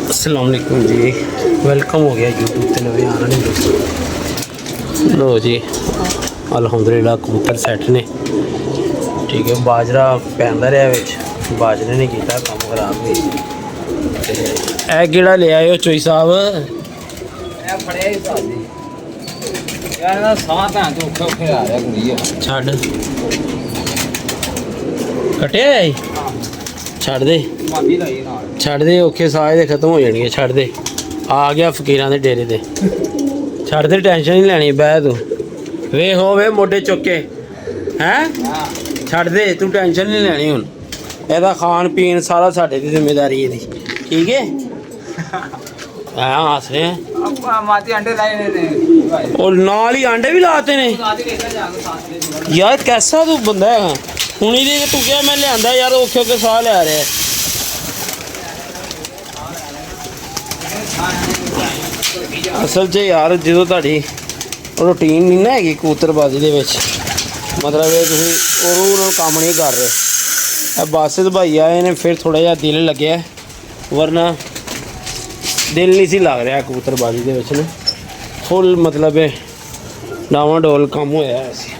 अस्सलाम वालेकुम जी, वेलकम हो गया यूट्यूब ते नवे आना नहीं दोस्तों। लो जी अल्हम्दुलिल्लाह कबूतर सैट ने। ठीक है, बाजरा पैंदा रहा विच, बाजरे ने किया काम खराब भी। ए केड़ा ले आए हो चोई साहब? ਇਹ ਫੜਿਆ ਹੀ ਸਾਦੀ ਯਾਰ ਨਾ ਸਾਹ ਤਾਂ ਤੇ ਔਖੇ ਔਖੇ ਆ ਰਿਹਾ ਕੁੜੀ ਆ ਛੱਡ ਕਟਿਆ ਹੈ ਛੱਡ ਦੇ ਮਾਦੀ ਲਾਈ ਨਾਲ ਛੱਡ ਦੇ, ਔਖੇ ਸਾਹ ਦੇ ਖਤਮ ਹੋ ਜਾਣਗੇ। ਛੱਡ ਦੇ, ਆ ਗਿਆ ਫਕੀਰਾਂ ਦੇ ਡੇਰੇ ਤੇ। ਛੱਡ ਦੇ, ਟੈਨਸ਼ਨ ਨਹੀਂ ਲੈਣੀ, ਬਹਿ ਤੂੰ ਵੇ ਹੋਵੇ ਮੋਢੇ ਚੁੱਕ ਕੇ ਹੈਂ। ਛੱਡ ਦੇ, ਤੂੰ ਟੈਨਸ਼ਨ ਨਹੀਂ ਲੈਣੀ। ਹੁਣ ਇਹਦਾ ਖਾਣ ਪੀਣ ਸਾਰਾ ਸਾਡੇ ਦੀ ਜ਼ਿੰਮੇਵਾਰੀ ਇਹਦੀ, ਠੀਕ ਹੈ। ਹਾਂ ਹੱਸ ਰਹੇ ਆਪਾਂ ਮਾਤੀ ਅੰਡੇ ਲਾਏ ਨੇ और नाल ही आंडे भी लाते ने यार। कैसा तू बंदा है हुणी दे तू क्या मैं लिया यार, औखे औखे साह लै रहा असल च यार जो तुहाडी रूटीन नहीं ना हैगी कबूतरबाजी दे विच, मतलब तुसीं ओह काम नहीं कर रहे। बासित भाई आए ने फिर थोड़ा जिहा दिल लग्या, वरना दिल नहीं सी लग रहा कबूतरबाजी दे विच ना। फुल मतलब डावा डोल काम होया सी।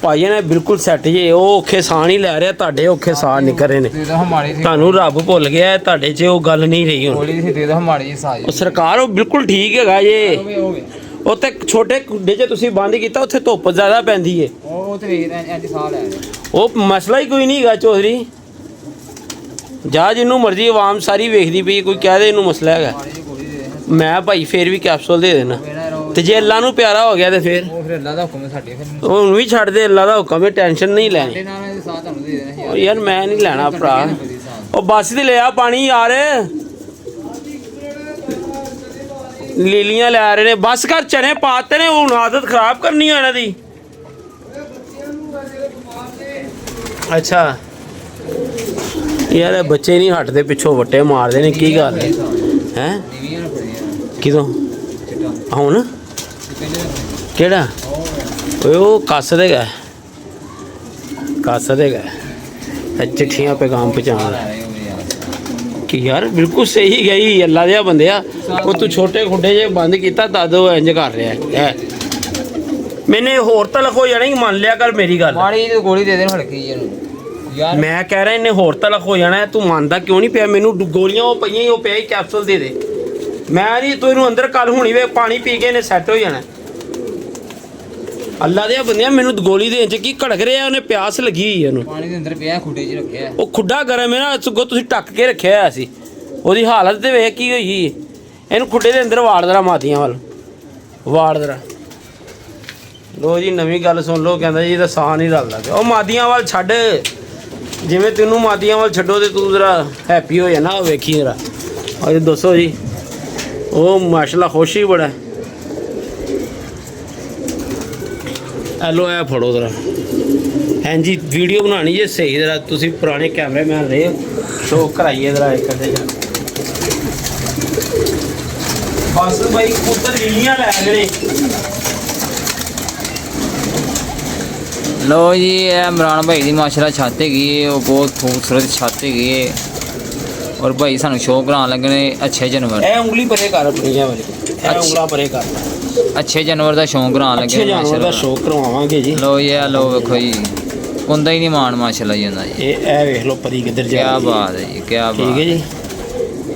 भाई ने बिल्कुल सैट जे, वो औखे साह नहीं लै रहा, तुहाडे औखे साह निकल रहे ने। तुहानू रब भुल गया, तुहाडे च वो गल नहीं रही हुण। सरकार वो बिल्कुल ठीक है जे, उत्थे छोटे खुड्डे च तुसीं बंद कीता, उत्थे धुप्प ज़्यादा पैंदी है, वो मसला ही कोई नहीं है चौधरी। जा जिन्नू मर्जी आवाम सारी वेखदी पई, कोई कह दे इनू मसला है, मैं भाई फिर भी कैप्सूल दे देना। तो जे अल्लाह नू प्यारा हो गया तो फिर हुण भी छड्ड दे, अल्लाह दा हुक्म है, टेंशन नहीं लैनी यार। मैं नहीं लैना भरा, ओ बस ते ले आ पानी यार, लीलियां लै रहे ने। बस कर, चने पाते ने, हुण आदत खराब करनी है इन्हां दी। अच्छा यार बच्चे नहीं हटते, पिछों वट्टे मारते ने, की गल है किदों हुण केड़ा ओ कस दे गए, कस दे गए चिट्ठियां पैगाम पहुँचाना कि यार बिल्कुल सही गई। अल्लाह दिया बंदिया, वो तू छोटे खुड्डे जे बंद किया तद वो इंज कर रहा है। मैंने होर तलक हो जाना, मान लिया कर मेरी गल। गोली दे देन हड़की यार, मैं कह रहा इन्हें होर तलक हो जाना है, तू मानता क्यों नहीं पिया? मैनू गोलियां वो पईयां, वो पिया कैप्सूल दे दे। मैं नहीं तू इनू अंदर कल हुणी वे पानी पी के इन्हें सैट हो जाना। अल्लाह दिया बंदिया, मैनू गोली देन च की घड़क रहा, उन्हें प्यास लगी हुई है। पानी दे अंदर पिया खुड्डे च रखिया, वो खुड्डा गर्म है ना, सगों तुसीं ढक के रखिया होया सी। ओहदी हालत ते वेख की होई। इहनू खुड्डे दे अंदर वाड़ दरा, मादियां वाल वाड़ दरा। लो जी नवीं गल सुन लो, कहंदा जी ਇਹਦਾ ਸਾਹ नहीं रलदा पिया। ਉਹ ਮਾਦੀਆਂ ਵੱਲ ਛੱਡ, जिमें तेनू मादियां वाल छड्डो तो तू जरा हैप्पी हो जाना। वेखी जरा और दसो जी, वो माशाल्लाह खुश ही बड़ा। हेलो ए फड़ो जरा, हाँ जी वीडियो बनानी जे सही जरा, तुसी पुराने कैमरे मैन रहे हो, शो कराइए जरा एक अद्धे जा। बस भाई कबूतर लीलियां लै गए। लो जी ये इमरान भाई की माशाल्लाह छत हैगी, वो बहुत खूबसूरत छत हैगी है। और भाई सानू शो कराने लगे अच्छे जानवर, ए उंगली परे कर अपनी वाली, ए उंगला परे कर। अच्छे जानवर का शौक कराने अच्छे लगे जानवर का शौक करवावांगे जी। लो ये लो वेखो जी, कुंदा ही नहीं मान माशाल्लाह जी होंदा जी। ए वेख लो परी किधर जा, क्या बात है जी, क्या बात। ठीक है जी।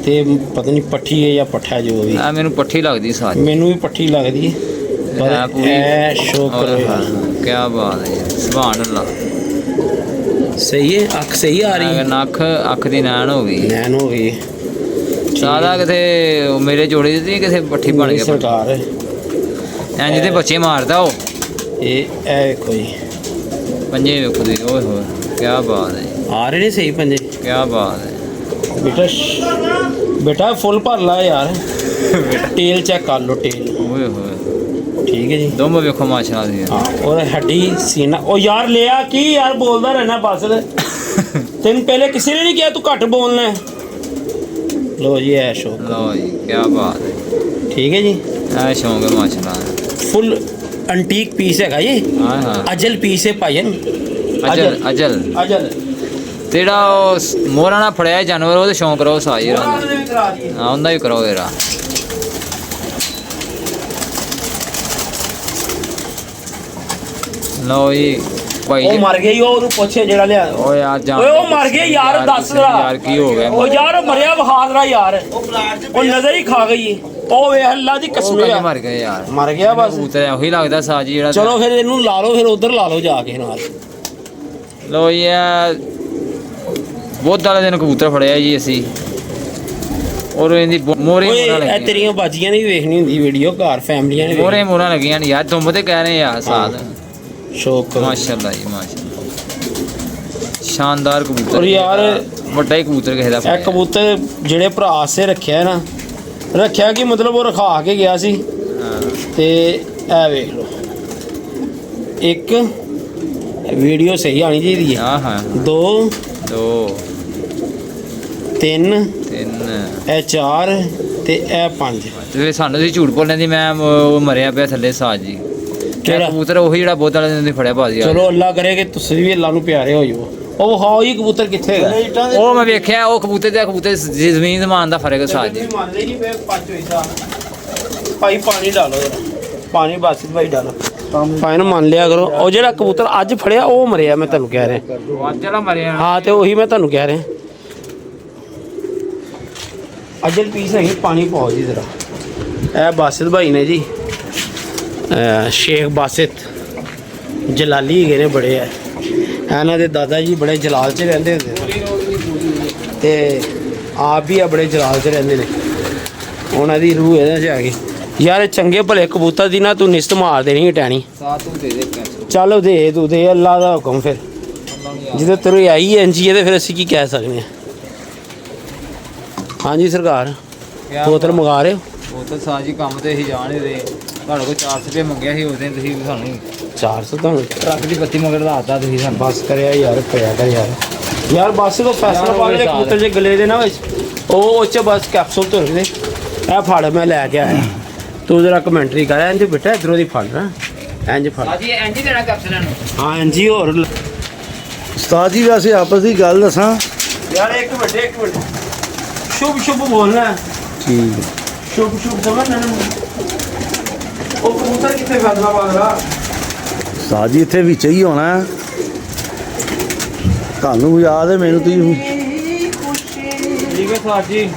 ते पता नहीं पट्ठी है या पट्ठा जो भी, आ मैनू पट्ठी लगदी सारी, मैनू भी पट्ठी लगदी है। पर ए शौक करो यार, क्या बात है जी, सुभान अल्लाह। सही है, अख सही आ रही है, नख अख दी नैन हो गई, नैन हो गई सादा किथे मेरे जोड़े दी किथे पट्ठी बन गया सरकार है। इंज दे बच्चे मारदा हो। ए देखो जी पंजे वेखो दी, ओए होए क्या बात है, आ रहे ने सही पंजे, क्या बात है। बेटा बेटा फुल भर ला यार, टेल चेक कर लो टेल, ओए होए ठीक है जी। दोनों वेखो माशाल्लाह दी, हाँ और हड्डी सीना। ओ यार ले आ की यार बोलदा रहना बस। तेन पहले किसी ने नहीं किया तू घट बोलना है। लो जी है शौक, लो जी क्या बात है, ठीक है जी। ऐ शौक है माशाल्लाह, फुल एंटीक पीस है ये। हाँ हाँ अजल पीस है भाईन, अजल अजल अजल ਤੇ ਜਿਹੜਾ ਉਹ ਮੋਹਰਾਂ ਨਾਲ ਫੜਿਆ ਜਾਨਵਰ ਉਹਦੇ ਸ਼ੌਂਕ ਕਰੋ ਸਾਜੀ ਹਾਂ ਉਹਦਾ ਵੀ ਕਰੋ ਇਹਦਾ ਲਓ ਜੀ ਭਾਈ ਉਹ ਮਰ ਗਿਆ ਈ, ਉਹ ਉਹਨੂੰ ਪੁੱਛੇ ਜਿਹੜਾ ਲਿਆ ਓਏ ਯਾਰ ਜਾਨ ਓਏ ਉਹ ਮਰ ਗਿਆ ਯਾਰ, ਦੱਸ ਜਰਾ ਯਾਰ ਕੀ ਹੋ ਗਿਆ ਉਹ ਯਾਰ ਮਰਿਆ ਬਹਾਦਰਾ ਯਾਰ, ਉਹ ਨਜ਼ਰ ਹੀ ਖਾ ਗਈ ਏ। ਉਹ ਵੇ ਅੱਲਾ ਦੀ ਕਸਮ ਉਹ ਆ, ਮਰ ਗਿਆ ਯਾਰ ਮਰ ਗਿਆ ਬਸ। ਕਬੂਤਰ ਉਹੀ ਲੱਗਦਾ ਸਾਜੀ ਜਿਹੜਾ ਚਲੋ ਫਿਰ ਇਹਨੂੰ ਲਾ ਲਓ, ਫਿਰ ਉਧਰ ਲਾ ਲਓ ਜਾ ਕੇ ਨਾਲ। ਲੋ ਯਾਰ ਬਹੁਤ ਵਾਲੇ ਦਿਨ ਕਬੂਤਰ ਫੜਿਆ ਜੀ ਅਸੀਂ ਔਰ ਇਹਦੀ ਮੋਰੇ ਓਏ ਮੋਰਾ ਇਹ ਲੱਗੀਆਂ ਤੇਰੀਆਂ ਬਾਜੀਆਂ ਨੇ ਵੀ ਵੇਖਣੀ ਹੁੰਦੀ ਵੀਡੀਓ, ਘਰ ਫੈਮਲੀਆਂ ਨੇ ਮੋਰੇ ਮੋਰਾ ਲੱਗੀਆਂ ਨੇ ਯਾਰ ਦੁੰਬ ਤੇ ਕਹਿ ਰਹੇ ਯਾਰ ਸਾਦ ਸ਼ੌਕ ਕਰੋ। ਮਾਸ਼ਾਅੱਲਾ ਜੀ ਮਾਸ਼ਾਅੱਲਾ ਸ਼ਾਨਦਾਰ ਕਬੂਤਰ ਔਰ ਯਾਰ ਵੱਡਾ ਹੀ ਕਬੂਤਰ ਕਿਸੇ ਦਾ ਇਹ ਕਬੂਤਰ ਜਿਹੜੇ ਭਰਾ ਆਸੇ ਰੱਖਿਆ ਨਾ, ਰੱਖਿਆ ਕਿ ਮਤਲਬ ਉਹ ਰਖਾ ਕੇ ਗਿਆ ਸੀ। ਹਾਂ ਤੇ ਇਹ ਵੇਖ ਲਓ, ਇੱਕ ਵੀਡੀਓ ਸਹੀ ਆਣੀ ਚਾਹੀਦੀ ਹੈ, ਹਾਂ ਹਾਂ 2 ਦੋ 3 ਤਿੰਨ ਇਹ 4 ਤੇ ਇਹ 5। ਤੇ ਫਿਰ ਸਾਨੂੰ ਤੁਸੀਂ ਝੂਠ ਬੋਲਣ ਦੀ ਮੈਂ ਉਹ ਮਰਿਆ ਪਿਆ ਥੱਲੇ ਸਾਜ ਜੀ ਕਿਹੜਾ? ਕਬੂਤਰ ਉਹੀ ਜਿਹੜਾ ਬਹੁਤ ਵਾਲੇ ਦਿਨ ਦੀ ਫੜਿਆ ਬਾਜੀ ਚਲੋ ਅੱਲਾ ਕਰੇ ਕਿ ਤੁਸੀਂ ਵੀ ਅੱਲਾ ਨੂੰ ਪਿਆਰੇ ਹੋ ਜਾਓ। ਉਹ ਹਾਂ ਹੀ ਕਬੂਤਰ ਕਿੱਥੇ ਹੈਗਾ? ਉਹ ਮੈਂ ਵੇਖਿਆ ਉਹ ਕਬੂਤਰ ਤੇ ਕਬੂਤਰ ਜ਼ਮੀਨ ਜ਼ਮਾਨ ਦਾ ਫਰਕ ਸਾਜ ਜੀ ਮੰਨਦੇ ਨਹੀਂ ਪਏ ਪੱਜ ਹੋਈ ਸਾ ਭਾਈ, ਪਾਣੀ ਡਾਲੋ ਜਰਾ, ਪਾਣੀ ਬਾਸਿਤ ਭਾਈ ਡਾਲੋ, ਭਾਈ ਨੂੰ ਮੰਨ ਲਿਆ ਕਰੋ। ਉਹ ਜਿਹੜਾ ਕਬੂਤਰ ਅੱਜ ਫੜਿਆ ਉਹ ਮਰਿਆ, ਮੈਂ ਤੁਹਾਨੂੰ ਕਹਿ ਰਿਹਾ। ਅੱਜ ਵਾਲਾ ਮਰਿਆ ਹਾਂ ਤੇ ਉਹੀ ਮੈਂ ਤੁਹਾਨੂੰ ਕਹਿ ਰਿਹਾ। ਅਜਲ ਪੀਸ ਹੈਗੀ, ਪਾਣੀ ਪਾਓ ਜੀ ਜ਼ਰਾ। ਇਹ ਬਾਸਿਤ ਭਾਈ ਨੇ ਜੀ, ਸ਼ੇਖ ਬਾਸਿਤ ਜਲਾਲੀ ਹੈਗੇ ਨੇ ਬੜੇ ਆ। ਇਹਨਾਂ ਦੇ ਦਾਦਾ ਜੀ ਬੜੇ ਜਲਾਲ 'ਚ ਰਹਿੰਦੇ ਹੁੰਦੇ ਤੇ ਆਪ ਵੀ ਆ ਬੜੇ ਜਲਾਲ 'ਚ ਰਹਿੰਦੇ ਨੇ। ਉਹਨਾਂ ਦੀ ਰੂਹ ਇਹਦੇ 'ਚ ਆ ਗਈ ਯਾਰ। ਇਹ ਚੰਗੇ ਭਲੇ ਕਬੂਤਰ ਦੀ ਨਾ ਤੂੰ ਨਿਸਤ ਮਾਰ ਦੇਣੀ ਟੈਣੀ। ਸਾਥ ਤੂੰ ਦੇ ਦੇ ਪੈਸੇ ਚੱਲ ਦੇ ਤੂੰ ਦੇ, ਅੱਲਾ ਦਾ ਹੁਕਮ। ਫਿਰ ਜਦੋਂ ਤੇਰੇ ਆਈ ਐਨਜੀ ਤੇ ਫਿਰ ਅਸੀਂ ਕੀ ਕਹਿ ਸਕਦੇ ਹਾਂ। ਹਾਂਜੀ ਸਰਕਾਰ, ਬੋਤਲ ਮੰਗਾ ਰਹੇ ਹੋ? ਬੋਤਲ ਸਾਜੀ ਕੰਮ ਤੇ ਅਸੀਂ ਜਾਣ ਹੀ ਰਹੇ ਤੁਹਾਡੇ ਕੋਲ 400 ਰੁਪਏ ਮੰਗਿਆ ਸੀ ਉਸ ਦਿਨ ਤੁਸੀਂ ਸਾਨੂੰ 400 ਤੁਹਾਨੂੰ ਟਰੱਕ ਦੀ ਬੱਤੀ ਮਗਰ ਲਾਤਾ ਤੁਸੀਂ ਸਾਨੂੰ ਬਸ ਕਰਿਆ ਯਾਰ, ਪਿਆ ਕਰ ਯਾਰ। ਯਾਰ ਬਸ ਕੋ ਫੈਸਲਾ ਪਾ ਕੇ ਕਬੂਤਰ ਜੇ ਗਲੇ ਦੇ ਨਾ ਵਿੱਚ ਉਹ ਚ ਬਸ ਕੈਪਸੂਲ ਤੁਰ ਦੇ। ਇਹ ਫੜ ਮੈਂ ਲੈ ਕੇ ਆਇਆ, ਤੂੰ ਜਰਾ ਕਮੈਂਟਰੀ ਕਰ। ਇੰਜ ਬੇਟਾ ਇਧਰੋਂ ਦੀ ਫੜ ਨਾ, ਇੰਜ ਫੜ। ਸਾਜੀ ਇੰਜ ਹੀ ਦੇਣਾ ਕੈਪਸੂਲਾਂ ਨੂੰ। ਹਾਂ ਇੰਜ ਹੀ। ਹੋਰ ਉਸਤਾਦ ਜੀ ਵੈਸੇ ਆਪਸ ਦੀ ਗੱਲ ਦੱਸਾਂ ਯਾਰ ਇੱਕ ਮਿੰਟ ਸ਼ੁਭ ਸ਼ੁਭ ਬੋਲਣਾ। ਠੀਕ ਸ਼ੁਭ ਸ਼ੁਭ ਸਮਝਣਾ। ਉਹ ਕਬੂਤਰ ਕਿੱਥੇ ਫੈਸਲਾ ਪਾਗਲਾ? ਉਸਤਾਦ ਜੀ ਇੱਥੇ ਵਿੱਚ ਹੀ ਹੋਣਾ ਹੈ। ਤੁਹਾਨੂੰ ਯਾਦ ਹੈ ਮੈਨੂੰ ਤੁਸੀਂ ਠੀਕ ਹੈ ਸਾਜੀ।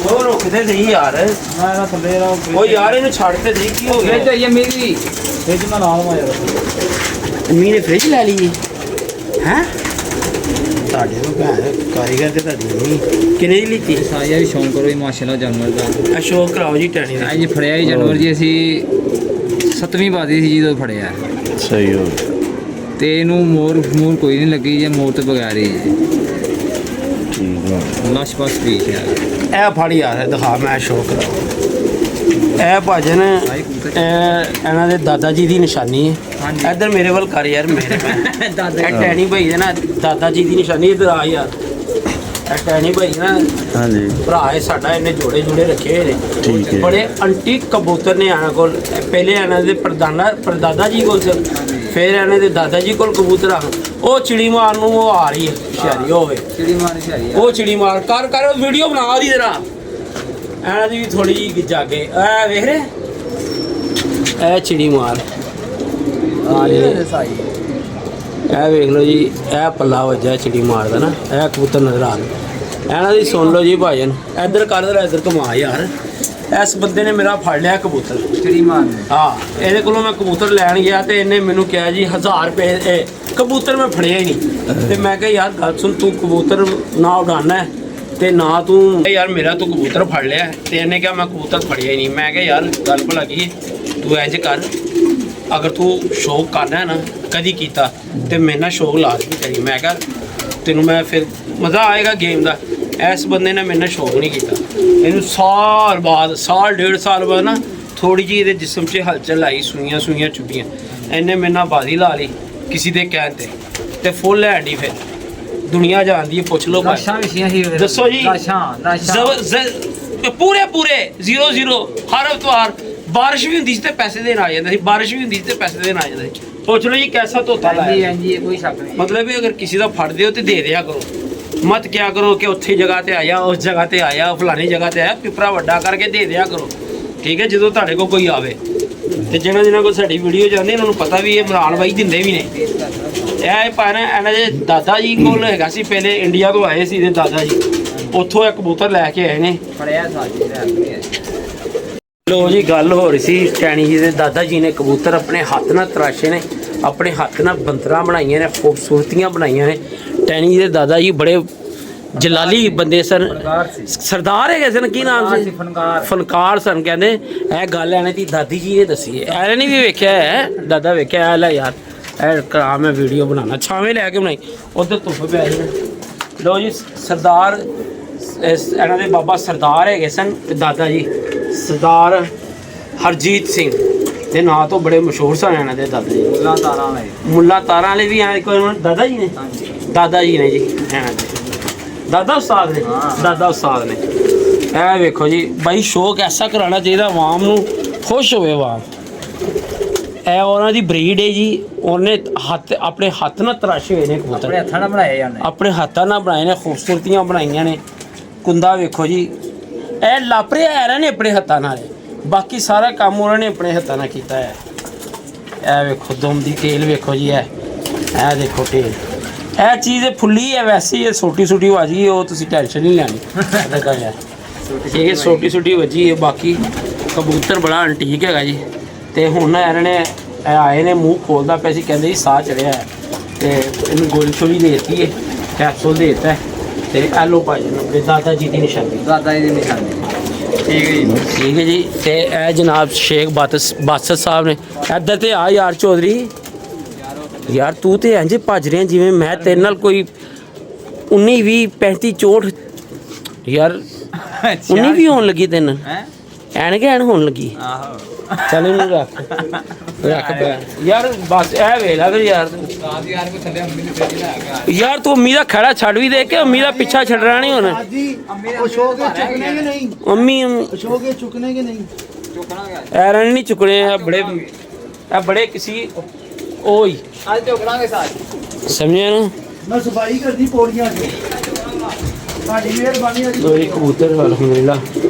ਉਹ ਰੁਕਦੇ ਨਹੀਂ ਯਾਰ। ਮੈਂ ਨਾ ਥੱਲੇ ਰਾ ਉਹ ਯਾਰ ਇਹਨੂੰ ਛੱਡ ਤੇ ਦੇ, ਕੀ ਹੋ ਫ੍ਰਿਜ ਗਿਆ? ਆਈ ਹੈ ਮੇਰੀ ਫ੍ਰਿਜ ਮੈਂ ਨਾਲ ਮਾ ਯਾਰ ਮੀਨੇ ਫ੍ਰਿਜ ਲੈ ਲਈ ਹੈ? ਤੁਹਾਡੇ ਨੂੰ ਭੈਣ ਕਾਰੀਗਰ ਤੇ ਤੁਹਾਡੀ ਨਹੀਂ ਕਿੰਨੇ ਦੀ ਲਿੱਤੀ? ਸਾਜਾ ਵੀ ਸ਼ੌਂਕ ਕਰੋ ਜੀ ਮਾਸ਼ਾਅੱਲਾ ਜਾਨਵਰ ਦਾ। ਅਸ਼ੋਕ ਕਰਾਓ ਜੀ ਟੈਣੀ ਦਾ। ਅੱਜ ਫੜਿਆ ਹੀ ਜਾਨਵਰ ਜੀ ਅਸੀਂ 7ਵੀਂ ਬਾਦੀ ਸੀ ਜਦੋਂ ਫੜਿਆ ਸਹੀ ਹੋ ਤੇ ਇਹਨੂੰ ਮੋਰ ਕੋਈ ਨਹੀਂ ਲੱਗੀ ਜੇ ਮੋਰ ਤੋਂ ਬਗੈਰ ਹੀ ਠੀਕ ਹੈ ਲਾਸ਼ ਪਾਸ ਪੀਸ ਹੈ। ਇਹ ਫੜ ਯਾਰ, ਦਿਖਾ ਮੈਂ ਅਸ਼ੋਕ ਕਰਾਓ। ਇਹ ਭਾਜਨ ਇਹਨਾਂ ਦੇ ਦਾਦਾ ਜੀ ਦੀ ਨਿਸ਼ਾਨੀ ਹੈ। ਇੱਧਰ ਮੇਰੇ ਵੱਲ ਕਰ ਯਾਰ, ਮੇਰੇ ਦਾਦਾ ਇਹ ਟੈਣੀ ਭਾਈ ਦੇ ਨਾ ਦਾਦਾ ਜੀ ਦੀ ਨਿਸ਼ਾਨੀ। ਇੱਧਰ ਆ ਯਾਰ, ਇਹ ਟੈਣੀ ਭਾਈ ਨਾ ਹਾਂਜੀ ਭਰਾ ਹੈ ਸਾਡਾ, ਇਹਨੇ ਜੋੜੇ ਜੁੜੇ ਰੱਖੇ ਹੋਏ ਠੀਕ ਨੇ। ਹੈ। ਬੜੇ ਅੰਟੀਕ ਕਬੂਤਰ ਨੇ ਇਹਨਾਂ ਕੋਲ। ਪਹਿਲੇ ਇਹਨਾਂ ਦੇ ਪਰਦਾਦਾ ਜੀ ਕੋਲ ਸੀ, ਫਿਰ ਇਹਨਾਂ ਦੇ ਦਾਦਾ ਜੀ ਕੋਲ ਕਬੂਤਰ ਆ। ਉਹ ਚਿੜੀ ਮਾਰ ਨੂੰ ਉਹ ਆ ਰਹੀ ਹੈ ਹੁਸ਼ਿਆਰੀ ਹੋਵੇ। ਚਿੜੀ ਮਾਰ ਸ਼ਾਰੀ ਉਹ ਚਿੜੀ ਮਾਰ ਕਰ ਵੀਡੀਓ ਬਣਾ ਦੀ ਜਰਾ। ਇਹਨਾਂ ਦੀ ਵੀ ਥੋੜੀ ਜਿਹੀ ਜਾਗੇ। ਇਹ ਵੇਖ ਰਹੇ, ਇਹ ਚਿੜੀ ਮਾਰ ਆ ਜੀ ਸਾਈ ਇਹ ਵੇਖ ਲਓ ਜੀ। ਇਹ ਪੱਲਾ ਵੱਜਾ ਚਿੜੀ ਮਾਰਦਾ ਨਾ, ਇਹ ਕਬੂਤਰ ਨਜ਼ਰ ਆ ਰਿਹਾ। ਇਹਨਾਂ ਦੀ ਸੁਣ ਲਓ ਜੀ ਭਾਜਨ। ਇੱਧਰ ਕਰ ਜਰਾ, ਇੱਧਰ ਘੁਮਾ ਯਾਰ। ਇਸ ਬੰਦੇ ਨੇ ਮੇਰਾ ਫੜ ਲਿਆ ਕਬੂਤਰ। ਚਿੜੀ ਮਾਰ ਹਾਂ, ਇਹਦੇ ਕੋਲੋਂ ਮੈਂ ਕਬੂਤਰ ਲੈਣ ਗਿਆ ਤੇ ਇਹਨੇ ਮੈਨੂੰ ਕਿਹਾ ਜੀ 1000 ਰੁਪਏ। ਕਬੂਤਰ ਮੈਂ ਫੜਿਆ ਹੀ ਨਹੀਂ। ਤੇ ਮੈਂ ਕਿਹਾ ਯਾਰ ਗੱਲ ਸੁਣ, ਤੂੰ ਕਬੂਤਰ ਨਾ ਉਡਾਣਾ ਹੈ ਤੇ ਨਾ ਤੂੰ ਯਾਰ ਮੇਰਾ ਤੂੰ ਕਬੂਤਰ ਫੜ ਲਿਆ। ਤੇ ਇਹਨੇ ਕਿਹਾ ਮੈਂ ਕਬੂਤਰ ਫੜਿਆ ਹੀ ਨਹੀਂ। ਮੈਂ ਕਿਹਾ ਯਾਰ ਗੱਲ ਭਲਾ ਕੀ, ਤੂੰ ਇੰਝ ਕਰ, ਅਗਰ ਤੂੰ ਸ਼ੌਕ ਕਰਨਾ ਹੈ ਨਾ ਕਦੀ ਕੀਤਾ ਤੇ ਮੇਰੇ ਨਾਲ ਸ਼ੌਕ ਲਾਜ਼ਮੀ ਕਰੀ। ਮੈਂ ਕਿਹਾ ਤੈਨੂੰ ਮੈਂ ਫਿਰ ਮਜ਼ਾ ਆਏਗਾ ਗੇਮ ਦਾ। ਇਸ ਬੰਦੇ ਨੇ ਮੇਰੇ ਨਾਲ ਸ਼ੌਕ ਨਹੀਂ ਕੀਤਾ। ਇਹਨੂੰ ਸਾਲ ਬਾਅਦ, ਸਾਲ ਡੇਢ ਸਾਲ ਬਾਅਦ ਨਾ ਥੋੜੀ ਜਿਹੀ ਇਹਦੇ ਜਿਸਮ 'ਚ ਹਲਚਲ ਆਈ, ਸੂਈਆਂ ਚੁੱਭੀਆਂ। ਇਹਨੇ ਮੇਰੇ ਨਾਲ ਬਾਜ਼ੀ ਲਾ ਲਈ ਕਿਸੇ ਦੇ ਕਹਿਣ ਤੇ ਫੁੱਲ ਹੈਂਡੀ। ਫਿਰ ਦੁਨੀਆ ਜਾਣਦੀ ਹੈ, ਪੁੱਛ ਲਓ ਲਾਸ਼ਾਂ ਵਿਛੀਆਂ ਸੀ ਦੱਸੋ ਜੀ। ਪੂਰੇ 0-0 ਹਰ ਐਤਵਾਰ ਬਾਰਿਸ਼ ਵੀ ਹੁੰਦੀ ਸੀ ਤੇ ਪੈਸੇ ਦੇਣ ਆ ਜਾਂਦੇ ਸੀ। ਬਾਰਿਸ਼ ਵੀ ਹੁੰਦੀ ਸੀ ਤੇ ਪੈਸੇ ਦੇਣ ਆ ਜਾਂਦੇ ਸੀ। ਪੁੱਛ ਲਓ ਜੀ ਕੈਸਾ ਤੋਤਾ ਹਾਂਜੀ ਲਾਇਆ ਹਾਂਜੀ ਕੋਈ ਸ਼ੱਕ ਨਹੀਂ ਮਤਲਬ ਵੀ ਅਗਰ ਕਿਸੇ ਦਾ ਫੜਦੇ ਹੋ ਤੇ ਦੇ ਦਿਆ ਕਰੋ ਮਤ ਕਿਆ ਕਰੋ ਕਿ ਉੱਥੇ ਜਗ੍ਹਾ ਤੇ ਆਇਆ ਉਸ ਜਗ੍ਹਾ ਤੇ ਆਇਆ ਫਲਾਣੀ ਜਗ੍ਹਾ ਤੇ ਆਇਆ ਪਿਪਰਾ ਵੱਡਾ ਕਰਕੇ ਦੇ ਦਿਆ ਕਰੋ ਠੀਕ ਹੈ ਜਦੋਂ ਤੁਹਾਡੇ ਕੋਲ ਕੋਈ ਆਵੇ ਤੇ ਜਿਹਨਾਂ ਕੋਲ ਸਾਡੀ ਵੀਡੀਓ ਜਾਂਦੀ ਇਹਨਾਂ ਨੂੰ ਪਤਾ ਵੀ ਇਹ ਇਮਰਾਨ ਬਾਈ ਦਿੰਦੇ ਵੀ ਨੇ ਇਹ ਪਾਣਾ ਇਹਨਾਂ ਦੇ ਦਾਦਾ ਜੀ ਕੋਲ ਹੈਗਾ ਸੀ ਪਹਿਲੇ ਇੰਡੀਆ ਤੋਂ ਆਏ ਸੀ ਇਹਦੇ ਦਾਦਾ ਜੀ ਉੱਥੋਂ ਇੱਕ ਕਬੂਤਰ ਲੈ ਕੇ ਆਏ ਨੇ ਫੜਿਆ ਸਾਜੀ ਲੈ ਲੋ ਜੀ ਗੱਲ ਹੋ ਰਹੀ ਸੀ ਟੈਣੀ ਜੀ ਦੇ ਦਾਦਾ ਜੀ ਨੇ ਕਬੂਤਰ ਆਪਣੇ ਹੱਥ ਨਾਲ ਤਰਾਸ਼ੇ ਨੇ ਆਪਣੇ ਹੱਥ ਨਾਲ ਬੰਦਰਾਂ ਬਣਾਈਆਂ ਨੇ ਖੂਬਸੂਰਤੀਆਂ ਬਣਾਈਆਂ ਨੇ ਟੈਣੀ ਜੀ ਦੇ ਦਾਦਾ ਜੀ ਬੜੇ ਜਲਾਲੀ ਬੰਦੇ ਸਨ ਸਰਦਾਰ ਹੈਗੇ ਸਨ ਕੀ ਨਾਮ ਸੀ ਫਨਕਾਰ ਸਨ ਕਹਿੰਦੇ ਇਹ ਗੱਲ ਇਹਨੇ ਦੀ ਦਾਦੀ ਜੀ ਨੇ ਦੱਸੀ ਹੈ ਇਹਨੇ ਨਹੀਂ ਵੀ ਵੇਖਿਆ ਹੈ ਦਾਦਾ ਵੇਖਿਆ ਲੈ ਯਾਰ ਇਹ ਕਰਾ ਮੈਂ ਵੀਡੀਓ ਬਣਾਉਣਾ ਛਾਵੇਂ ਲੈ ਕੇ ਬਣਾਈ ਉਧਰ ਧੁੱਪ ਪੈ ਰਹੀ ਲੋ ਜੀ ਸਰਦਾਰ ਇਹਨਾਂ ਦੇ ਬਾਬਾ ਸਰਦਾਰ ਹੈਗੇ ਸਨ ਤੇ ਦਾਦਾ ਜੀ ਸਰਦਾਰ ਹਰਜੀਤ ਸਿੰਘ ਦੇ ਨਾਂ ਤੋਂ ਬੜੇ ਮਸ਼ਹੂਰ ਸਨ ਇਹਨਾਂ ਦੇ ਦਾਦਾ ਜੀ ਮੁੱਲਾ ਤਾਰਾਂ ਵਾਲੇ ਵੀ ਆ ਕੋਈ ਦਾਦਾ ਜੀ ਨੇ ਦਾਦਾ ਜੀ ਨੇ ਜੀ ਇਹਨਾਂ ਦੇ ਦਾਦਾ ਉਸਤਾਦ ਨੇ ਦਾਦਾ ਉਸਤਾਦ ਨੇ ਇਹ ਵੇਖੋ ਜੀ ਬਾਈ ਸ਼ੌਕ ਐਸਾ ਕਰਾਉਣਾ ਚਾਹੀਦਾ ਆਵਾਮ ਨੂੰ ਖੁਸ਼ ਹੋਵੇ ਆਵਾਮ ਇਹ ਉਹਨਾਂ ਦੀ ਬਰੀਡ ਹੈ ਜੀ ਉਹਨੇ ਹੱਥ ਆਪਣੇ ਹੱਥ ਨਾਲ ਤਰਾਸ਼ੇ ਹੋਏ ਨੇ ਕਬੂਤਰ ਆਪਣੇ ਹੱਥਾਂ ਨਾਲ ਬਣਾਏ ਜਾਂਦੇ ਆਪਣੇ ਹੱਥਾਂ ਨਾਲ ਬਣਾਏ ਨੇ ਖੂਬਸੂਰਤੀਆਂ ਬਣਾਈਆਂ ਨੇ ਕੁੰਦਾ ਵੇਖੋ ਜੀ ਇਹ ਲਾਪਰੇ ਆਇਆ ਨੇ ਆਪਣੇ ਹੱਥਾਂ ਨਾਲ ਬਾਕੀ ਸਾਰਾ ਕੰਮ ਉਹਨਾਂ ਨੇ ਆਪਣੇ ਹੱਥਾਂ ਨਾਲ ਕੀਤਾ ਹੈ ਇਹ ਵੇਖੋ ਦੁਮ ਦੀ ਤੇਲ ਵੇਖੋ ਜੀ ਇਹ ਦੇਖੋ ਤੇਲ ਇਹ ਚੀਜ਼ ਫੁੱਲੀ ਹੈ ਵੈਸੇ ਇਹ ਛੋਟੀ ਛੋਟੀ ਵੱਜ ਗਈ ਉਹ ਤੁਸੀਂ ਟੈਨਸ਼ਨ ਨਹੀਂ ਲੈਣੀ ਠੀਕ ਹੈ ਛੋਟੀ ਛੋਟੀ ਵੱਜੀ ਹੈ ਬਾਕੀ ਕਬੂਤਰ ਬੜਾ ਅੰਟੀਕ ਹੈਗਾ ਜੀ ਤੇ ਹੁਣ ਇਹਨਾਂ ਨੇ ਆਏ ਨੇ ਮੂੰਹ ਖੋਲਦਾ ਪਿਆ ਸੀ ਕਹਿੰਦੇ ਜੀ ਸਾਹ ਚੜਿਆ ਹੈ ਤੇ ਇਹਨੂੰ ਗੋਲੀ ਛੋਲੀ ਦੇ ਦਿੱਤੀ ਹੈ ਕੈਪਸੂਲ ਦੇ ਦਿੱਤਾ ਤੇ ਐਲੋ ਭਾਈ ਨੇ ਦਾਦਾ ਜੀ ਦੀ ਨਿਸ਼ਾਨੀ ਦਾਦਾ ਜੀ ਦੀ ਨਿਸ਼ਾਨੀ ਠੀਕ ਹੈ ਜੀ ਤੇ ਇਹ ਜਨਾਬ ਸ਼ੇਖ ਬਾਦਸ਼ਾਹ ਸਾਹਿਬ ਨੇ ਇੱਧਰ ਤੇ ਆ ਯਾਰ ਚੌਧਰੀ ਯਾਰ ਤੂੰ ਤੇ ਇੰਜ ਭੱਜ ਰਿਹਾ ਜਿਵੇਂ ਮੈਂ ਤੇਰੇ ਨਾਲ ਕੋਈ 19 20 35 64 ਯਾਰ 19 ਵੀ ਹੋਣ ਲੱਗੀ ਤੈਨੂੰ ਐਨਕ ਐਨ ਹੋਣ ਲੱਗੀ ਆਹੋ ਚੱਲ ਇਹਨੂੰ ਰੱਖ ਯਾਰ ਬਸ ਇਹ ਵੇਲਾ ਫਿਰ ਯਾਰ ਯਾਰ ਤੂੰ ਅੰਮੀ ਦਾ ਖੜਾ ਛੱਡ ਵੀ ਦੇ ਕੇ ਅੰਮੀ ਦਾ ਪਿੱਛਾ ਛੱਡਣਾ ਨਹੀਂ ਹੁਣ ਅੰਮੀ ਐਰਨ ਨਹੀਂ ਚੁੱਕਣੇ ਇਹ ਬੜੇ ਕਿਸੇ ਓਏ ਅੱਜ ਝੋਕਣਾਗੇ ਸਾਥ ਸਮਝਿਆ ਨਾ ਮੈਂ ਸਫਾਈ ਕਰਦੀ ਪੌੜੀਆਂ 'ਚ ਤੁਹਾਡੀ ਮਿਹਰਬਾਨੀ ਹੈ ਦੋਈ ਕਬੂਤਰ ਅਲਹਮਦੁਲਿਲਾ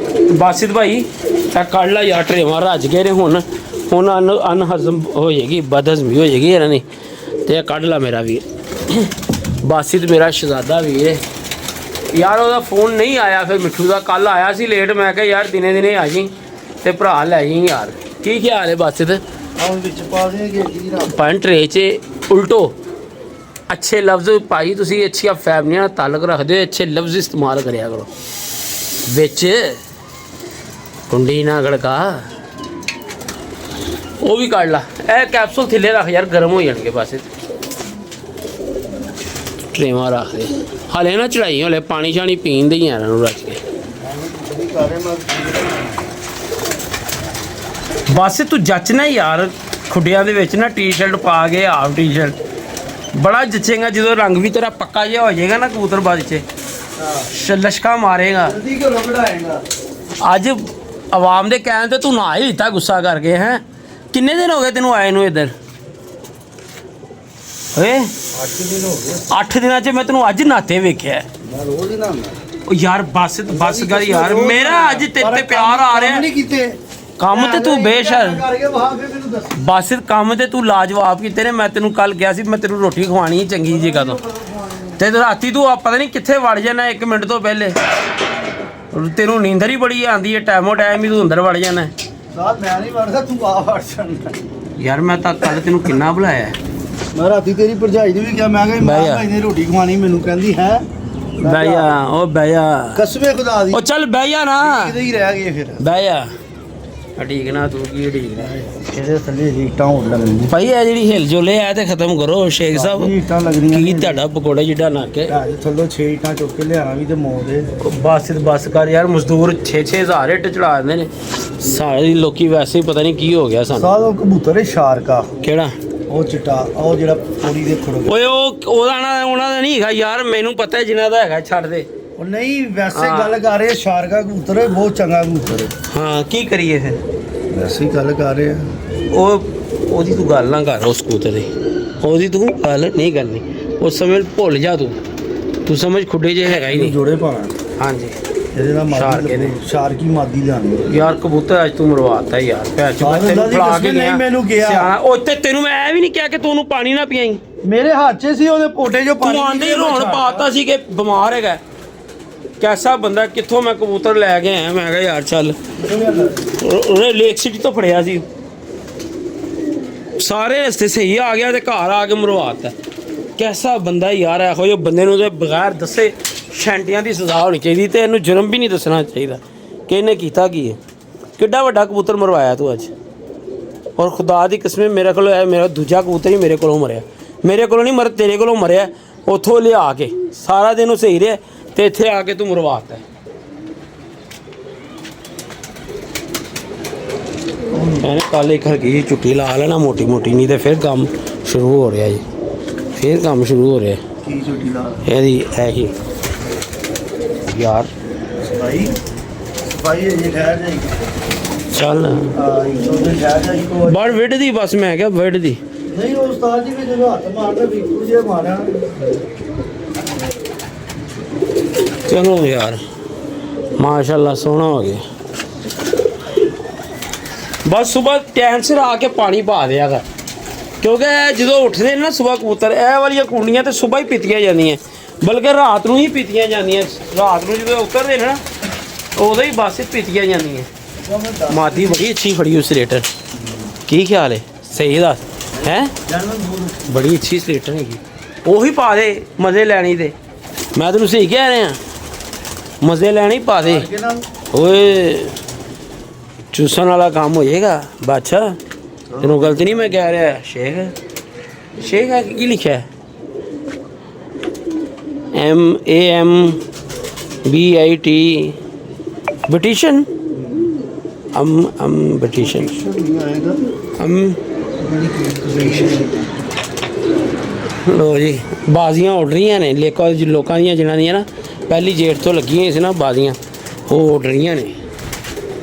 ਬਾਸਿਤ ਭਾਈ ਇਹ ਕੱਢ ਲਾ ਯਾਰ ਟਰੇਵਾਂ ਰੱਜ ਗਏ ਨੇ ਹੁਣ ਅਨਹਜ਼ਮ ਹੋ ਜਾਏਗੀ ਬਦਹਜ਼ਮੀ ਹੋ ਜਾਏਗੀ ਇਹਨਾਂ ਨੇ ਤੇ ਇਹ ਕੱਢ ਲਾ ਮੇਰਾ ਵੀਰ ਬਾਸਿਤ ਮੇਰਾ ਸ਼ਹਜ਼ਾਦਾ ਵੀਰ ਹੈ ਯਾਰ ਉਹਦਾ ਫੋਨ ਨਹੀਂ ਆਇਆ ਫਿਰ ਮਿੱਠੂ ਦਾ ਕੱਲ ਆਇਆ ਸੀ ਲੇਟ ਮੈਂ ਕਿਹਾ ਯਾਰ ਦਿਨੇ ਦਿਨੇ ਆ ਜੀ ਤੇ ਭਰਾ ਲੈ ਜੀ ਯਾਰ ਕੀ ਖਿਆਲ ਹੈ ਬਾਸਿਤ ਆਉਂ ਵਿੱਚ ਪਾ ਦੇਗੇ ਕੀ ਰੱਖ ਪੰਜ ਟਰੇ 'ਚ ਉਲਟੋ ਅੱਛੇ ਲਫ਼ਜ਼ ਭਾਈ ਤੁਸੀਂ ਅੱਛੀਆਂ ਫੈਮਲੀਆਂ ਨਾਲ ਤਾਲੁਕ ਰੱਖਦੇ ਹੋ ਅੱਛੇ ਲਫ਼ਜ਼ ਇਸਤੇਮਾਲ ਕਰਿਆ ਕਰੋ ਵਿੱਚ ਕੁੰਡੀ ਨਾ ਗੜਕਾ ਉਹ ਵੀ ਕੱਢ ਲਾ ਇਹ ਕੈਪਸੂਲ ਥੱਲੇ ਰੱਖ ਯਾਰ ਗਰਮ ਹੋ ਜਾਣਗੇ ਬਸ ਟਰੇਵਾਂ ਰੱਖ ਦੇ ਹਾਲੇ ਨਾ ਚੜਾਈ ਹਲੇ ਪਾਣੀ ਸ਼ਾਣੀ ਪੀਣ ਦੇ ਹੀ ਆ ਇਹਨਾਂ ਨੂੰ ਰੱਜ ਕੇ ਬਸ ਤੂੰ ਜੱਚਣਾ ਯਾਰ ਖੁੱਡਿਆਂ ਦੇ ਵਿੱਚ ਨਾ ਟੀ-ਸ਼ਰਟ ਪਾ ਕੇ ਹਾਫ ਟੀ-ਸ਼ਰਟ ਬੜਾ ਜੱਚੇਗਾ ਜਦੋਂ ਰੰਗ ਵੀ ਤੇਰਾ ਪੱਕਾ ਜਿਹਾ ਹੋ ਜਾਏਗਾ ਨਾ ਕਬੂਤਰਬਾਜ਼ 'ਚ ਲਸ਼ਕਾ ਮਾਰੇਗਾ ਜਲਦੀ ਘਰੋਂ ਕਢਾਏਗਾ ਅੱਜ ਆਵਾਮ ਦੇ ਕਹਿਣ ਤੇ ਤੂੰ ਨਾ ਹੀ ਦਿੱਤਾ ਗੁੱਸਾ ਕਰਕੇ ਹੈ ਕਿੰਨੇ ਦਿਨ ਹੋ ਗਏ ਤੈਨੂੰ ਆਏ ਨੂੰ ਇੱਧਰ ਓਏ 8 ਦਿਨ ਹੋ ਗਏ 8 ਦਿਨਾਂ 'ਚ ਮੈਂ ਤੈਨੂੰ ਅੱਜ ਨਾਤੇ ਵੇਖਿਆ ਮੈਂ ਰੋਜ਼ ਹੀ ਨਹਾਉਂਦਾ ਉਹ ਯਾਰ ਬਸ ਕਰ ਯਾਰ ਮੇਰਾ ਅੱਜ ਤੇਰੇ ਤੇ ਪਿਆਰ ਆ ਰਿਹਾ ਨਹੀਂ ਕੀਤੇ ਕੰਮ ਤੇ ਤੂੰ ਬੇਸ਼ਰ ਕਰਕੇ ਵਹਾ ਫਿਰ ਮੈਨੂੰ ਦੱਸ ਬਸ ਕੰਮ ਤੇ ਤੂੰ ਲਾਜਵਾਬ ਕੀਤੇ ਨੇ ਮੈਂ ਤੈਨੂੰ ਕੱਲ ਕਿਹਾ ਸੀ ਮੈਂ ਤੈਨੂੰ ਰੋਟੀ ਖਵਾਣੀ ਚੰਗੀ ਜਗ੍ਹਾ ਤੋਂ ਤੇ ਰਾਤੀ ਤੂੰ ਪਤਾ ਨਹੀਂ ਕਿੱਥੇ ਵੜ ਜਾਣਾ 1 ਮਿੰਟ ਤੋਂ ਪਹਿਲੇ ਤੈਨੂੰ ਨੀਂਦਰ ਹੀ ਬੜੀ ਆਉਂਦੀ ਹੈ ਟਾਈਮੋ ਟਾਈਮ ਹੀ ਤੂੰ ਅੰਦਰ ਵੜ ਜਾਣਾ ਸਾਥ ਮੈਂ ਨਹੀਂ ਵੜਦਾ ਤੂੰ ਆ ਵੜ ਜਾਂਦਾ ਯਾਰ ਮੈਂ ਤਾਂ ਕੱਲ ਤੈਨੂੰ ਕਿੰਨਾ ਬੁਲਾਇਆ ਮੈਂ ਰਾਤੀ ਤੇਰੀ ਭਰਜਾਈ ਨੂੰ ਵੀ ਕਿਹਾ ਮੈਂ ਕਿਹਾ ਬਹਿ ਜਾ। ਭਾਈ ਨੇ ਰੋਟੀ ਖਵਾਣੀ ਮੈਨੂੰ ਕਹਿੰਦੀ ਹੈ ਬਹਿ ਜਾ ਉਹ ਬਹਿ ਜਾ ਕਸਮੇ ਖੁਦਾ ਦੀ ਉਹ ਚੱਲ ਬਹਿ ਜਾ ਨਾ ਕਿਤੇ ਹੀ ਰਹਿ ਗਏ ਫਿਰ ਬਹਿ ਜਾ ਠੀਕ ਨਾ ਤੂੰ ਕੀ ਠੀਕ ਨਾ ਇਹਦੇ ਥੱਲੇ ਰੀਟਾਂ ਹੋਣ ਲੱਗਣੀ ਭਾਈ ਇਹ ਜਿਹੜੀ ਹਿਲ ਜੁਲੇ ਆ ਤੇ ਖਤਮ ਕਰੋ ਸ਼ੇਖ ਸਾਹਿਬ ਰੀਟਾਂ ਲੱਗਣੀਆਂ ਕੀ ਤੁਹਾਡਾ ਪਕੌੜਾ ਜਿੱਡਾ ਨੱਕ ਹੈ ਥੱਲੋਂ 6 ਇੱਟਾਂ ਚੁੱਕ ਕੇ ਲਿਆਣਾ ਵੀ ਤੇ ਮੌਤ ਦੇ ਬਸ ਕਰ ਯਾਰ ਮਜ਼ਦੂਰ 6-6 ਹਜ਼ਾਰ ਇੱਟ ਚੜਾ ਦਿੰਦੇ ਨੇ ਸਾਰੇ ਲੋਕੀ ਵੈਸੇ ਹੀ ਪਤਾ ਨਹੀਂ ਕੀ ਹੋ ਗਿਆ ਸਾਨੂੰ ਸਾਧ ਉਹ ਕਬੂਤਰ ਹੈ ਸ਼ਾਰਕਾ ਕਿਹੜਾ ਉਹ ਚਿੱਟਾ ਉਹ ਜਿਹੜਾ ਪੌੜੀ ਦੇ ਖੜੋ ਓਏ ਉਹਦਾ ਨਾ ਉਹਨਾਂ ਦਾ ਨਹੀਂ ਹੈਗਾ ਯਾਰ ਮੈਨੂੰ ਪਤਾ ਹੈ ਜਿਨ੍ਹਾਂ ਦਾ ਹੈਗਾ ਛੱਡ ਦੇ ਉਹ ਨਹੀਂ ਵੈਸੇ ਗੱਲ ਕਰ ਰਹੇ ਸ਼ਾਰਕਾ ਕਬੂਤਰ ਹੈ ਬਹੁਤ ਚੰਗਾ ਕਬੂਤਰ ਹੈ ਹਾਂ ਕੀ ਕਰੀਏ ਫਿਰ ਵੈਸੇ ਹੀ ਗੱਲ ਕਰ ਰਹੇ ਆ ਉਹ ਉਹਦੀ ਤੂੰ ਗੱਲ ਨਾ ਕਰ ਉਸ ਕਬੂਤਰ ਦੀ, ਉਹਦੀ ਤੂੰ ਗੱਲ ਨਹੀਂ ਕਰਨੀ। ਉਸ ਸਮੇਂ ਭੁੱਲ ਜਾ ਤੂੰ ਸਮਝ ਖੁੱਡੇ ਜੇ ਹੈਗਾ ਹੀ ਨਹੀਂ। ਜੋੜੇ ਪਾਣਾ ਹਾਂਜੀ ਇਹਦੇ ਨਾਲ ਸ਼ਾਰਕ ਇਹਦੇ। ਸ਼ਾਰਕੀ ਮਾਦੀ ਲਿਆਣੀ ਯਾਰ ਕਬੂਤਰ ਅੱਜ ਤੂੰ ਮਰਵਾਤਾ ਯਾਰ, ਭੈਣ ਚੋਦ ਸਾਰਿਆਂ ਤੈਨੂੰ ਦੀ ਫੜਾ ਕਸਮ ਕੇ ਨਹੀਂ ਮੈਨੂੰ ਗਿਆ। ਸਿਆਣਾ ਉਹ ਤੇ ਤੈਨੂੰ ਮੈਂ ਐ ਵੀ ਨਹੀਂ ਕਿਹਾ ਕਿ ਤੂੰ ਉਹਨੂੰ ਪਾਣੀ ਨਾ ਪਿਆਈ। ਮੇਰੇ ਹੱਥ 'ਚ ਸੀ ਉਹਦੇ ਪੋਟੇ 'ਚੋਂ ਪਾਣੀ ਤੂੰ ਆਂਦੇ ਰੋਣ ਪਾਤਾ ਸੀ ਕਿ ਬਿਮਾਰ ਹੈਗਾ। ਕੈਸਾ ਬੰਦਾ, ਕਿੱਥੋਂ ਮੈਂ ਕਬੂਤਰ ਲੈ ਕੇ ਆਇਆ। ਮੈਂ ਕਿਹਾ ਯਾਰ ਚੱਲ, ਉਹਨੇ ਲੇਕ ਸਿਟੀ ਤੋਂ ਫੜਿਆ ਸੀ, ਸਾਰੇ ਰਸਤੇ ਸਹੀ ਆ ਗਿਆ ਤੇ ਘਰ ਆ ਕੇ ਮਰਵਾਤਾ। ਕੈਸਾ ਬੰਦਾ ਯਾਰ, ਇਹੋ ਜਿਹੇ ਬੰਦੇ ਨੂੰ ਤੇ ਬਗੈਰ ਦੱਸੇ ਛੈਂਟੀਆਂ ਦੀ ਸਜ਼ਾ ਹੋਣੀ ਚਾਹੀਦੀ ਤੇ ਇਹਨੂੰ ਜੁਰਮ ਵੀ ਨਹੀਂ ਦੱਸਣਾ ਚਾਹੀਦਾ ਕਿ ਇਹਨੇ ਕੀਤਾ ਕੀ ਹੈ। ਕਿੱਡਾ ਵੱਡਾ ਕਬੂਤਰ ਮਰਵਾਇਆ ਤੂੰ ਅੱਜ। ਔਰ ਖੁਦਾ ਦੀ ਕਸਮ ਮੇਰੇ ਕੋਲ ਹੈ, ਮੇਰਾ ਦੂਜਾ ਕਬੂਤਰ ਹੀ ਮੇਰੇ ਕੋਲੋਂ ਮਰਿਆ। ਮੇਰੇ ਕੋਲੋਂ ਨਹੀਂ ਮਰ, ਤੇਰੇ ਕੋਲੋਂ ਮਰਿਆ। ਉੱਥੋਂ ਲਿਆ ਕੇ ਸਾਰਾ ਦਿਨ ਉਹ ਸਹੀ ਰਿਹਾ ਤੇ ਇੱਥੇ ਆ ਕੇ ਤੂੰ ਮਰਵਾਤਾ। मैंने कल एक हल्की जी छुट्टी ला लेना मोटी मोटी, नहीं तो फिर काम शुरू हो रहा जी, फिर काम शुरू हो रहा ਕੀ ਛੁੱਟੀ ਲਾ है यार। ਸਫਾਈ ਇਹ ਠਹਿਰ ਜਾਏਗੀ। चल ਇੱਕ ਦੋ ਦਿਨ ਠਹਿਰ ਜਾਏਗੀ ਕੋਈ बड़ विड दी बस, मैं क्या विड दी। ਨਹੀਂ। ਉਹ ਉਸਤਾਦ ਜੀ ਵੀ ਜਦੋਂ ਹੱਥ ਮਾਰਦਾ ਬਿਲਕੁਲ ਜੇ ਮਾਰਿਆ। चलो यार माशाल्लाह सोना हो गया। बस सुबह टाइम सिर आके पानी पा दिया कर, क्योंकि जो उठते हैं ना सुबह कबूतर, ਇਹ ਵਾਲੀਆਂ ਕੁੰਡੀਆਂ ਤੇ ਸੁਬਹ ਹੀ ਪੀਤੀਆਂ ਜਾਂਦੀਆਂ, ਬਲਕਿ ਰਾਤ ਨੂੰ ਹੀ ਪੀਤੀਆਂ ਜਾਂਦੀਆਂ। ਰਾਤ ਨੂੰ ਜਦੋਂ ਉਤਰਦੇ ਨੇ ਨਾ ਉਦੋਂ ਹੀ ਬਸ ਪੀਤੀਆਂ ਜਾਂਦੀਆਂ। ਮਾਦੀ ਬੜੀ ਅੱਛੀ ਫੜੀ ਉਸ ਸਲੇਟਰ, ਕੀ ਖਿਆਲ ਹੈ? ਸਹੀ ਦੱਸ ਹੈ, ਬੜੀ ਅੱਛੀ ਸਲੇਟਰ ਹੈਗੀ। ਉਹੀ ਪਾ ਦੇ, ਮਜ਼ੇ ਲੈਣੀ ਤੇ ਮੈਂ ਤੈਨੂੰ ਸਹੀ ਕਹਿ ਰਿਹਾ, ਮਜ਼ੇ ਲੈਣੇ ਪਾ ਦੇ। ਓਏ ਚੂਸਣ ਵਾਲਾ ਕੰਮ ਹੋ ਜਾਏਗਾ ਬਾਦਸ਼ਾਹ, ਤੈਨੂੰ ਗਲਤ ਨਹੀਂ ਮੈਂ ਕਹਿ ਰਿਹਾ। ਸ਼ੇਖ ਹੈ ਕੀ ਲਿਖਿਆ ਹੈ? MAMBIT ਬਟੀਸ਼ਨ ਬਟੀਸ਼ਨ ਲੋ ਜੀ, ਬਾਜ਼ੀਆਂ ਉੱਡ ਰਹੀਆਂ ਨੇ ਲੋਕਾਂ ਦੀਆਂ ਜਿਨ੍ਹਾਂ ਦੀਆਂ ਨਾ ਪਹਿਲੀ ਜੇਠ ਤੋਂ ਲੱਗੀਆਂ ਸੀ ਨਾ ਬਾਜ਼ੀਆਂ, ਉਹ ਉੱਡ ਰਹੀਆਂ ਨੇ।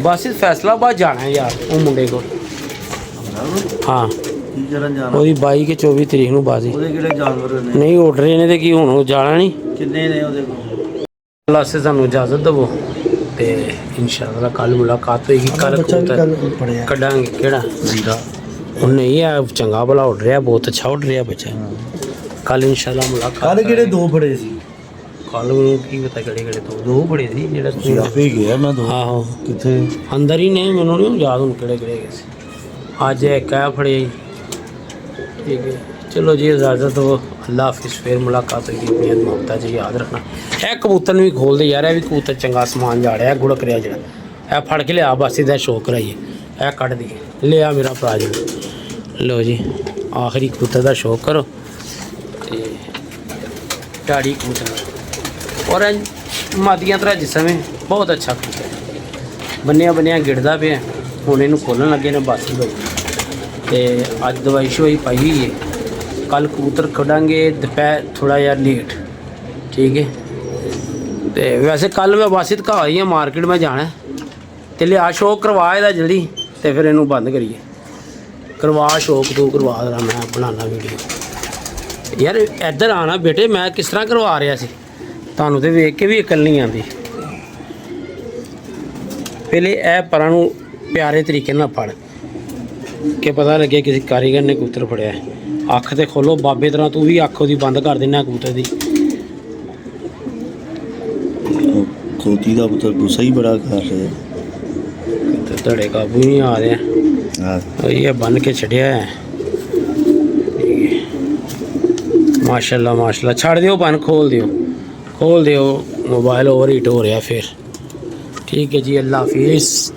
ਬਸ ਫੈਸਲਾਬਾਦ ਜਾਣਾ ਹੈ ਯਾਰ ਉਹ ਮੁੰਡੇ ਕੋਲ। ਹਾਂ ਕੀ ਕਰਨ ਜਾਣਾ? ਉਹਦੀ 22 ਕਿ 24 ਤਰੀਕ ਨੂੰ ਬਾਜ਼ੀ। ਉਹਦੇ ਕਿਹੜੇ ਜਾਨਵਰ ਨੇ? ਨਹੀਂ ਉੱਡ ਰਹੇ ਨੇ ਤੇ ਕੀ ਹੁਣ ਉਹ ਜਾਣਾ ਨਹੀਂ। ਕਿੰਨੇ ਨੇ ਉਹਦੇ ਕੋਲ? ਅੱਲਾਹ ਸੇ ਸਾਨੂੰ ਇਜਾਜ਼ਤ ਦੇਵੋ ਤੇ ਇਨਸ਼ਾਅੱਲਾ ਕੱਲ ਮੁਲਾਕਾਤ ਹੋਏਗੀ। ਕੱਲ ਕੱਢਾਂਗੇ ਕਿਹੜਾ ਜ਼ੀਰਾ। ਉਹ ਨਹੀਂ ਆ ਚੰਗਾ ਭਲਾ ਉੱਡ ਰਿਹਾ, ਬਹੁਤ ਅੱਛਾ ਉੱਡ ਰਿਹਾ ਬੱਚਾ। ਕੱਲ ਇਨਸ਼ਾਅੱਲਾ ਮੁਲਾਕਾਤ। ਕੱਲ ਕਿਹੜੇ ਦੋ ਫੜੇ ਸੀ? ਕੱਲ ਨੂੰ ਕੀ ਪਤਾ ਕਿਹੜੇ ਦੋ ਬੜੇ ਸੀ ਜਿਹੜਾ ਤੁਸੀਂ ਆਪੇ ਗਿਆ ਮੈਂ ਦੋ। ਆਹੋ ਕਿੱਥੇ? ਅੰਦਰ ਹੀ ਨੇ, ਮੈਨੂੰ ਨਹੀਂ ਯਾਦ ਹੁਣ ਕਿਹੜੇ ਗਏ ਸੀ। ਅੱਜ ਇੱਕ ਆ ਫੜੇ। ਠੀਕ ਹੈ ਚਲੋ ਜੀ, ਇਜਾਜ਼ਤ ਹੋ। ਅੱਲਾ ਹਾਫਿਜ਼, ਫਿਰ ਮੁਲਾਕਾਤ ਹੋਏਗੀ। ਬੇਅਦ ਮੁਹੱਬਤ ਜੀ, ਯਾਦ ਰੱਖਣਾ। ਇਹ ਕਬੂਤਰ ਨੂੰ ਵੀ ਖੋਲ ਦੇ ਯਾਰ, ਇਹ ਵੀ ਕਬੂਤਰ ਚੰਗਾ ਸਮਾਨ ਜਾੜਿਆ ਗੁੜਕ ਰਿਹਾ ਜਿਹੜਾ। ਇਹ ਫੜ ਕੇ ਲਿਆ ਬਸ, ਇਹਦਾ ਸ਼ੌਕ ਕਰਾਈਏ। ਇਹ ਕੱਢ ਦੀ ਲਿਆ ਮੇਰਾ ਭਰਾ ਜੀ। ਲੋ ਜੀ ਆਖਰੀ ਕਬੂਤਰ ਦਾ ਸ਼ੌਕ ਕਰੋ ਤੇ ਝਾੜੀ ਕਬੂਤਰ ਔਰ ਮਾਦੀਆਂ ਤਰ੍ਹਾਂ ਜਿਸ ਸਮੇਂ ਬਹੁਤ ਅੱਛਾ ਕਬੂਤਰ ਬੰਨਿਆ ਗਿੜਦਾ ਪਿਆ। ਹੁਣ ਇਹਨੂੰ ਖੋਲਣ ਲੱਗੇ ਨੇ ਬਸ ਬਈ। ਤੇ ਅੱਜ ਦਵਾਈ ਸ਼ੋਈ ਪਾਈ ਹੋਈ ਹੈ। ਕੱਲ ਕਬੂਤਰ ਕੱਢਾਂਗੇ ਦੁਪਹਿਰ ਥੋੜਾ ਜਿਹਾ ਲੇਟ, ਠੀਕ ਹੈ। ਤੇ ਵੈਸੇ ਕੱਲ ਮੈਂ ਬਾਸਿਤ ਘਰ ਹੀ ਹਾਂ, ਮਾਰਕੀਟ ਮੈਂ ਜਾਣਾ ਤੇ ਲਿਆ ਸ਼ੌਕ ਕਰਵਾ ਇਹਦਾ ਜਲਦੀ ਤੇ ਫਿਰ ਇਹਨੂੰ ਬੰਦ ਕਰੀਏ। ਕਰਵਾ ਸ਼ੌਕ ਤੂੰ ਕਰਵਾ ਦੇਣਾ, ਮੈਂ ਬਣਾਉਣਾ ਵੀਡੀਓ। ਯਾਰ ਇੱਧਰ ਆਣਾ ਬੇਟੇ, ਮੈਂ ਕਿਸ ਤਰ੍ਹਾਂ ਕਰਵਾ ਰਿਹਾ ਸੀ, ਤੁਹਾਨੂੰ ਤੇ ਵੇਖ ਕੇ ਵੀ ਅਕਲ ਨਹੀਂ ਆਉਂਦੀ। ਪਹਿਲੇ ਇਹ ਪਰਾਂ ਨੂੰ ਪਿਆਰੇ ਤਰੀਕੇ ਨਾਲ ਫੜ ਕਿ ਪਤਾ ਲੱਗੇ ਕਿਸੇ ਕਾਰੀਗਰ ਨੇ ਕਬੂਤਰ ਫੜਿਆ। ਅੱਖ ਤੇ ਖੋਲੋ ਬਾਬੇ ਤਰ੍ਹਾਂ, ਤੂੰ ਵੀ ਅੱਖ ਉਹਦੀ ਬੰਦ ਕਰ ਦੇਣਾ ਕਬੂਤਰ ਦੀ। ਖੋਤੀ ਦਾ ਪੁੱਤਰ ਗੁੱਸਾ ਹੀ ਬੜਾ ਕਰ ਰਿਹਾ ਤੇ ਧੜੇ ਕਾਬੂ ਨਹੀਂ ਆ ਰਿਹਾ। ਇਹ ਬੰਨ ਕੇ ਛੱਡਿਆ ਹੈ। ਮਾਸ਼ਾਅੱਲਾ ਮਾਸ਼ਾਅੱਲਾ, ਛੱਡ ਦਿਓ ਬੰਨ, ਖੋਲ ਦਿਓ। ਮੋਬਾਈਲ ਓਵਰ ਹੀਟ ਹੋ ਰਿਹਾ ਫਿਰ। ਠੀਕ ਹੈ ਜੀ, ਅੱਲਾ ਹਾਫਿਜ਼।